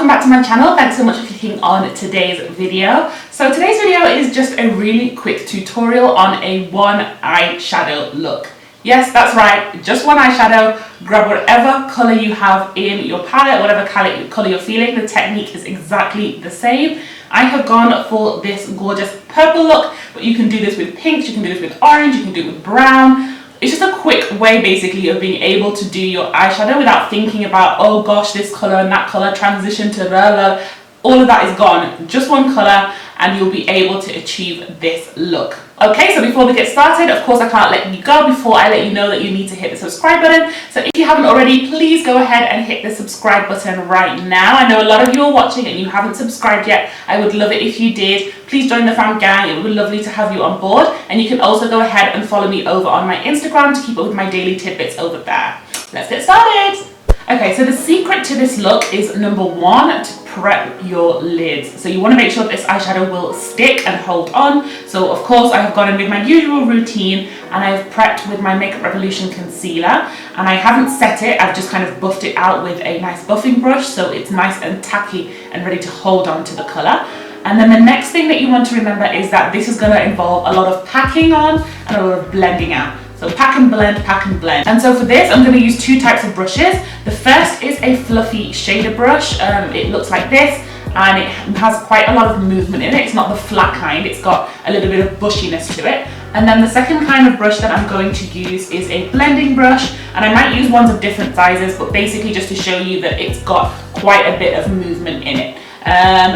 welcome back to my channel. Thanks so much for clicking on today's video. So today's video is just a really quick tutorial on a one eyeshadow look. Yes, that's right, just one eyeshadow. Grab whatever colour you have in your palette, whatever colour you're feeling. The technique is exactly the same. I have gone for this gorgeous purple look, but you can do this with pinks, you can do this with orange, you can do it with brown. It's just a quick way basically of being able to do your eyeshadow without thinking about, oh gosh, this colour and that colour, transition to blah blah. All of that is gone. Just one colour and you'll be able to achieve this look. Okay, so before we get started, of course I can't let you go before I let you know that you need to hit the subscribe button. So if you haven't already, please go ahead and hit the subscribe button right now. I know a lot of you are watching and you haven't subscribed yet. I would love it if you did. Please join the fam gang. It would be lovely to have you on board. And you can also go ahead and follow me over on my Instagram to keep up with my daily tidbits over there. Let's get started. Okay, so the secret to this look is number one, to prep your lids. So you want to make sure this eyeshadow will stick and hold on. So of course I have gone in with my usual routine and I've prepped with my Makeup Revolution concealer, and I haven't set it, I've just kind of buffed it out with a nice buffing brush so it's nice and tacky and ready to hold on to the colour. And then the next thing that you want to remember is that this is going to involve a lot of packing on and a lot of blending out. So pack and blend, pack and blend. And so for this, I'm going to use two types of brushes. The first is a fluffy shader brush. It looks like this and it has quite a lot of movement in it. It's not the flat kind, it's got a little bit of bushiness to it. And then the second kind of brush that I'm going to use is a blending brush, and I might use ones of different sizes, but basically just to show you that it's got quite a bit of movement in it.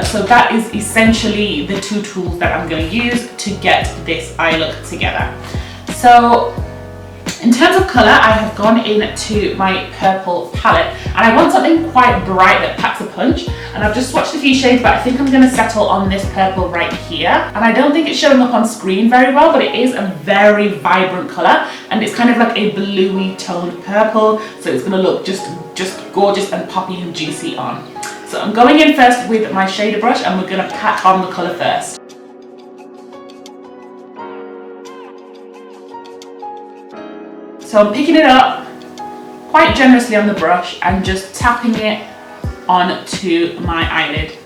So that is essentially the two tools that I'm going to use to get this eye look together. So in terms of colour, I have gone into my purple palette and I want something quite bright that packs a punch, and I've just swatched a few shades, but I think I'm going to settle on this purple right here. And I don't think it's showing up on screen very well, but it is a very vibrant colour and it's kind of like a bluey toned purple, so it's going to look just gorgeous and poppy and juicy on. So I'm going in first with my shader brush and we're going to pack on the colour first. So I'm picking it up quite generously on the brush and just tapping it onto my eyelid.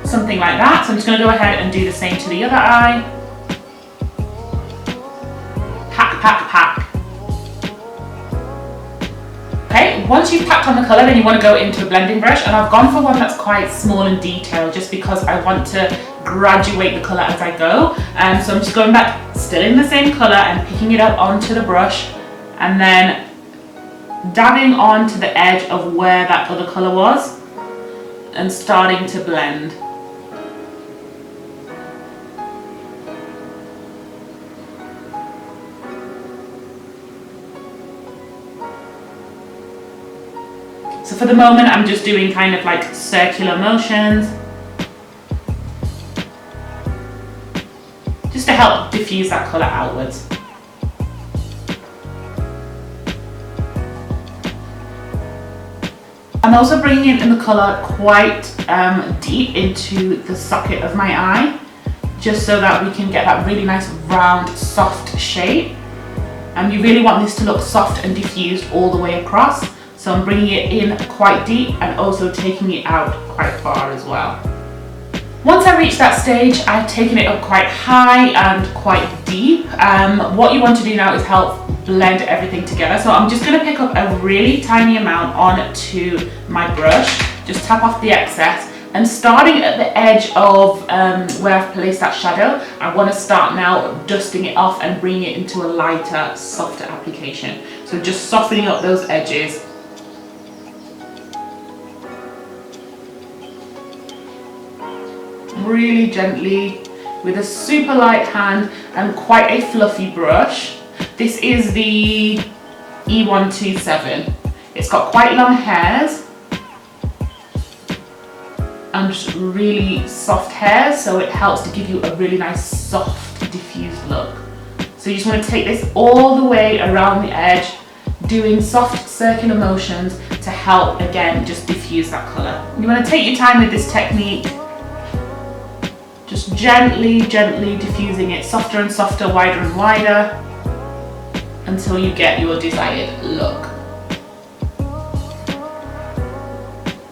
Something like that. So I'm just going to go ahead and do the same to the other eye. Pack. Okay, once you've packed on the colour, then you want to go into a blending brush, and I've gone for one that's quite small and detailed just because I want to graduate the colour as I go. So I'm just going back, still in the same colour, and picking it up onto the brush and then dabbing onto the edge of where that other colour was and starting to blend. So for the moment, I'm just doing kind of like circular motions, just to help diffuse that colour outwards. I'm also bringing in the colour quite deep into the socket of my eye, just so that we can get that really nice round, soft shape. And you really want this to look soft and diffused all the way across. So I'm bringing it in quite deep and also taking it out quite far as well. Once I reach that stage, I've taken it up quite high and quite deep. What you want to do now is help blend everything together. So I'm just going to pick up a really tiny amount onto my brush, just tap off the excess, and starting at the edge of where I've placed that shadow, I want to start now dusting it off and bringing it into a lighter, softer application. So just softening up those edges. Really gently with a super light hand and quite a fluffy brush. This is the E127. It's got quite long hairs and just really soft hairs, so it helps to give you a really nice soft diffused look. So you just want to take this all the way around the edge, doing soft circular motions to to help, again, just diffuse that colour. You want to take your time with this technique. Just gently, gently diffusing it, softer and softer, wider and wider, until you get your desired look.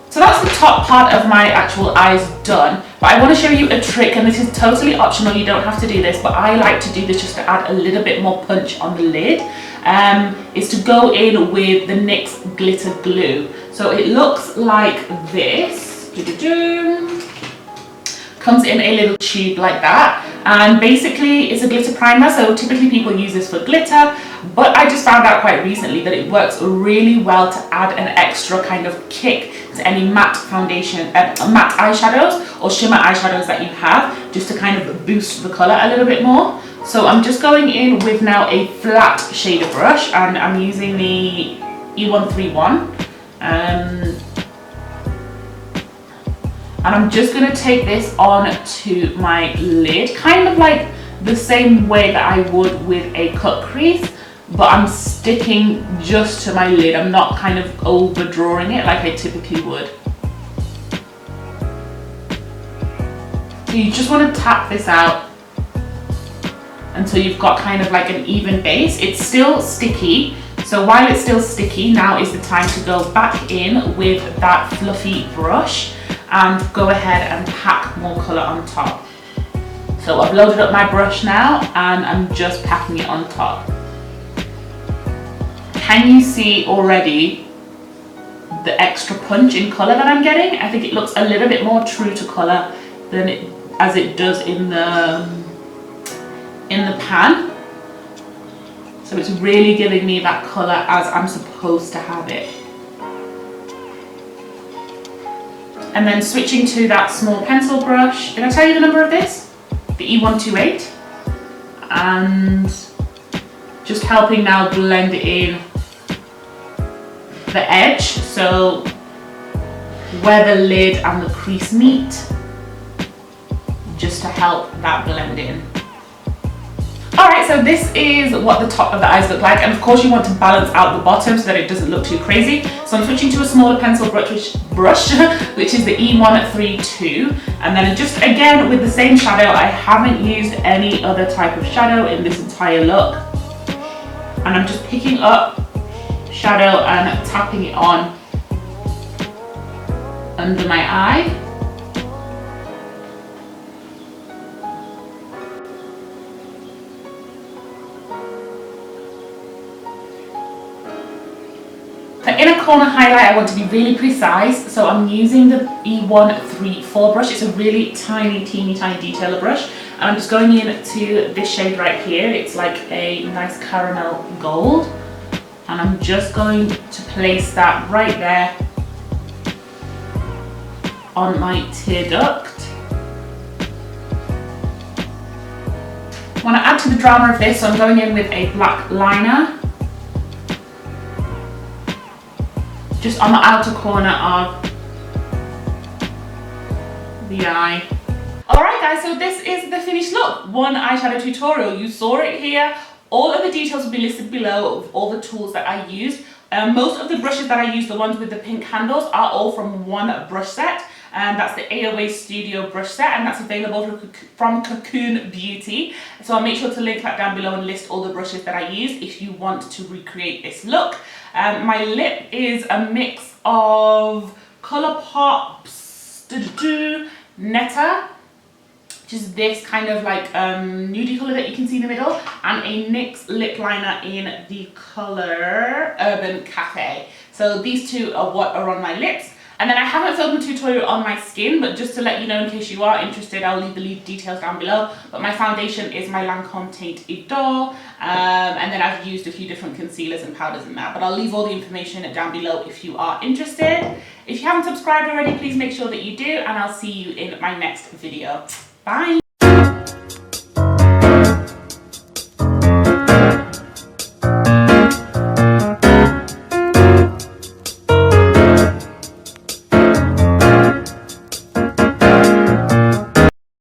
So that's the top part of my actual eyes done, but I want to show you a trick, and this is totally optional, you don't have to do this, but I like to do this just to add a little bit more punch on the lid, is to go in with the NYX glitter glue. So it looks like this. Comes in a little tube like that, and basically it's a glitter primer, so typically people use this for glitter, but I just found out quite recently that it works really well to add an extra kind of kick to any matte foundation, matte eyeshadows or shimmer eyeshadows that you have, just to kind of boost the colour a little bit more. So I'm just going in with now a flat shader brush, and I'm using the E131. And I'm just going to take this on to my lid, kind of like the same way that I would with a cut crease, but I'm sticking just to my lid. I'm not kind of overdrawing it like I typically would. So you just want to tap this out until you've got kind of like an even base. It's still sticky, so while it's still sticky, now is the time to go back in with that fluffy brush and go ahead and pack more colour on top. So I've loaded up my brush now and I'm just packing it on top. Can you see already the extra punch in colour that I'm getting? I think it looks a little bit more true to colour than as it does in the pan. So it's really giving me that colour as I'm supposed to have it. And then switching to that small pencil brush. Did I tell you the number of this? The E128. And just helping now blend in the edge, so where the lid and the crease meet, just to help that blend in. Alright, so this is what the top of the eyes look like, and of course you want to balance out the bottom so that it doesn't look too crazy. So I'm switching to a smaller pencil brush, which is the E132, and then just again with the same shadow. I haven't used any other type of shadow in this entire look, and I'm just picking up shadow and tapping it on under my eye. For inner corner highlight, I want to be really precise, so I'm using the E134 brush. It's a really tiny, teeny tiny detailer brush, and I'm just going in to this shade right here. It's like a nice caramel gold, and I'm just going to place that right there on my tear duct. I want to add to the drama of this, so I'm going in with a black liner, just on the outer corner of the eye. Alright guys, so this is the finished look. One eyeshadow tutorial. You saw it here. All of the details will be listed below of all the tools that I used. Most of the brushes that I use, the ones with the pink handles, are all from one brush set. And that's the AOA Studio brush set, and that's available from Cocoon Beauty. So I'll make sure to link that down below and list all the brushes that I used if you want to recreate this look. My lip is a mix of Colourpop's Netta, which is this kind of like nudie colour that you can see in the middle, and a NYX lip liner in the colour Urban Cafe. So these two are what are on my lips. And then I haven't filmed a tutorial on my skin, but just to let you know in case you are interested, I'll leave the details down below. But my foundation is my Lancome Teint Idole, and then I've used a few different concealers and powders in that. But I'll leave all the information down below if you are interested. If you haven't subscribed already, please make sure that you do, and I'll see you in my next video. Bye!